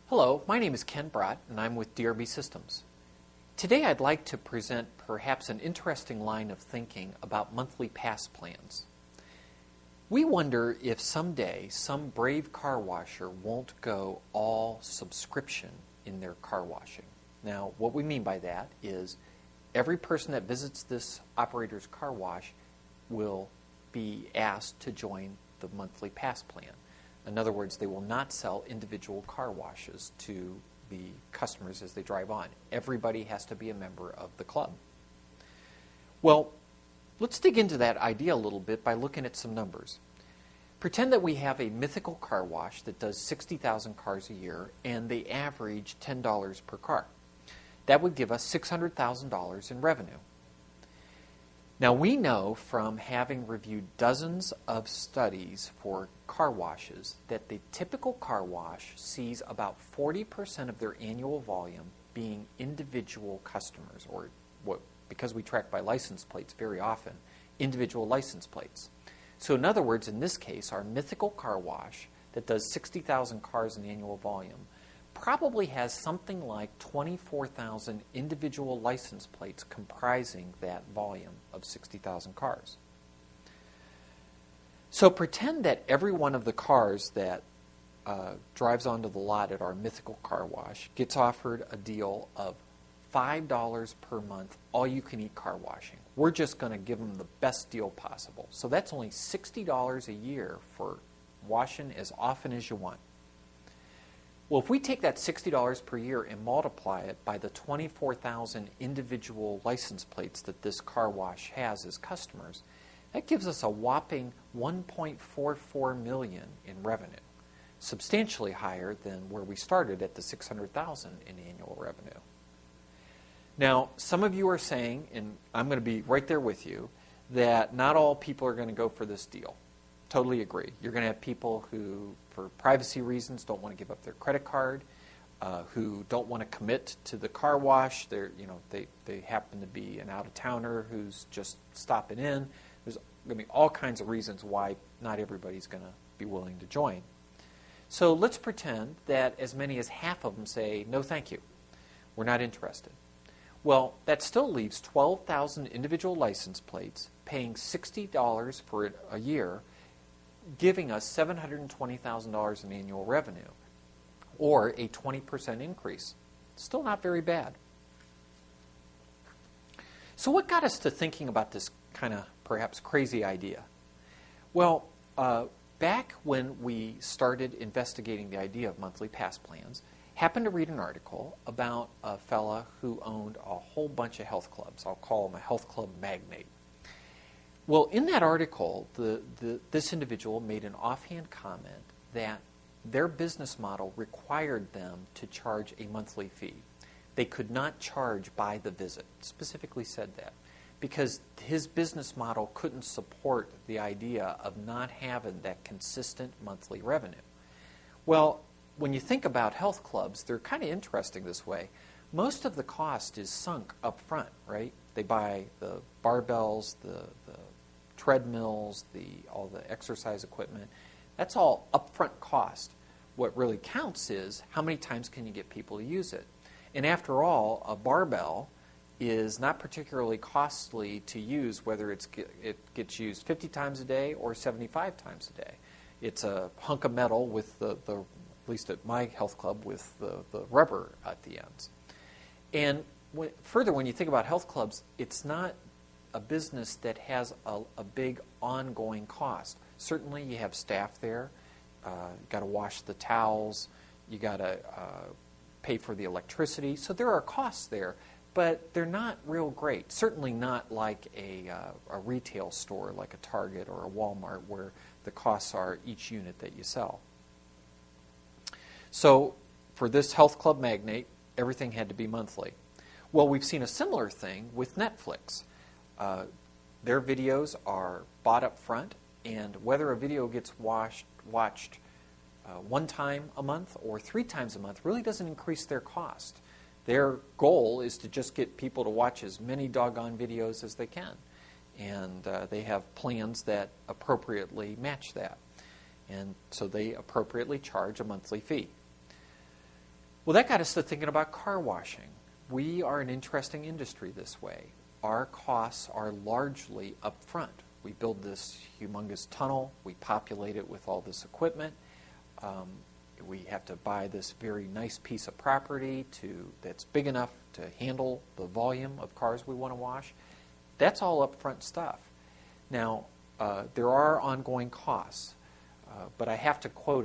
Hello, my name is Ken Brott, and I'm with DRB Systems. Today I'd like to present perhaps an interesting line of thinking about monthly pass plans. We wonder if someday some brave car washer won't go all subscription in their car washing. Now, what we mean by that is every person that visits this operator's car wash will be asked to join the monthly pass plan. In other words, they will not sell individual car washes to the customers as they drive on. Everybody has to be a member of the club. Well, let's dig into that idea a little bit by looking at some numbers. Pretend that we have a mythical car wash that does 60,000 cars a year and they average $10 per car. That would give us $600,000 in revenue. Now, we know from having reviewed dozens of studies for car washes that the typical car wash sees about 40% of their annual volume being individual customers, or because we track by license plates very often, individual license plates. So in other words, in this case, our mythical car wash that does 60,000 cars in annual volume probably has something like 24,000 individual license plates comprising that volume of 60,000 cars. So pretend that every one of the cars that drives onto the lot at our mythical car wash gets offered a deal of $5 per month, all-you-can-eat car washing. We're just going to give them the best deal possible. So that's only $60 a year for washing as often as you want. Well, if we take that $60 per year and multiply it by the 24,000 individual license plates that this car wash has as customers, that gives us a whopping $1.44 million in revenue, substantially higher than where we started at the $600,000 in annual revenue. Now, some of you are saying, and I'm going to be right there with you, that not all people are going to go for this deal. Totally agree. You're going to have people who, for privacy reasons, don't want to give up their credit card, who don't want to commit to the car wash. They happen to be an out-of-towner who's just stopping in. There's going to be all kinds of reasons why not everybody's going to be willing to join. So let's pretend that as many as half of them say, no thank you, we're not interested. Well, that still leaves 12,000 individual license plates paying $60 for it a year, giving us $720,000 in annual revenue, or a 20% increase. Still not very bad. So what got us to thinking about this kind of perhaps crazy idea? Well, back when we started investigating the idea of monthly pass plans, happened to read an article about a fella who owned a whole bunch of health clubs. I'll call him a health club magnate. Well, in that article, this individual made an offhand comment that their business model required them to charge a monthly fee. They could not charge by the visit, specifically said that, because his business model couldn't support the idea of not having that consistent monthly revenue. Well, when you think about health clubs, they're kind of interesting this way. Most of the cost is sunk up front, right? They buy the barbells, the treadmills, all the exercise equipment. That's all upfront cost. What really counts is how many times can you get people to use it. And after all, a barbell is not particularly costly to use, whether it gets used 50 times a day or 75 times a day. It's a hunk of metal with the at least at my health club, with the rubber at the ends. And further, when you think about health clubs, it's not a business that has a big ongoing cost. Certainly you have staff there. You got to wash the towels. You got to pay for the electricity. So there are costs there, but they're not real great. Certainly not like a retail store like a Target or a Walmart where the costs are each unit that you sell. So for this health club magnate, everything had to be monthly. Well, we've seen a similar thing with Netflix. Their videos are bought up front, and whether a video gets watched one time a month or 3 times a month really doesn't increase their cost. Their goal is to just get people to watch as many doggone videos as they can. And they have plans that appropriately match that. And so they appropriately charge a monthly fee. Well, that got us to thinking about car washing. We are an interesting industry this way. Our costs are largely upfront. We build this humongous tunnel, we populate it with all this equipment, we have to buy this very nice piece of property that's big enough to handle the volume of cars we want to wash. That's all upfront stuff. Now, there are ongoing costs, but I have to quote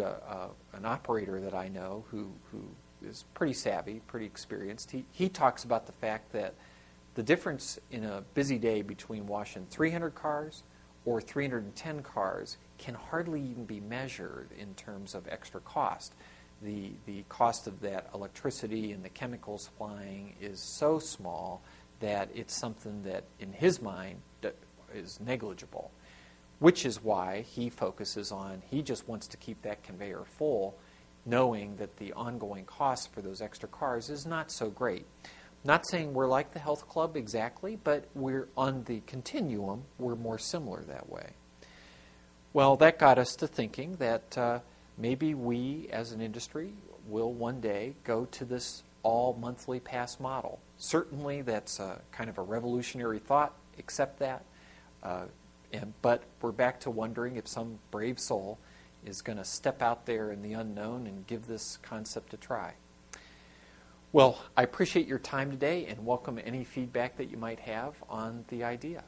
an operator that I know who is pretty savvy, pretty experienced. He talks about the fact that the difference in a busy day between washing 300 cars or 310 cars can hardly even be measured in terms of extra cost. The cost of that electricity and the chemical supplying is so small that it's something that, in his mind, is negligible, which is why he focuses on, he just wants to keep that conveyor full, knowing that the ongoing cost for those extra cars is not so great. Not saying we're like the health club exactly, but we're on the continuum, we're more similar that way. Well, that got us to thinking that maybe we as an industry will one day go to this all monthly pass model. Certainly that's kind of a revolutionary thought, accept that. But we're back to wondering if some brave soul is going to step out there in the unknown and give this concept a try. Well, I appreciate your time today and welcome any feedback that you might have on the idea.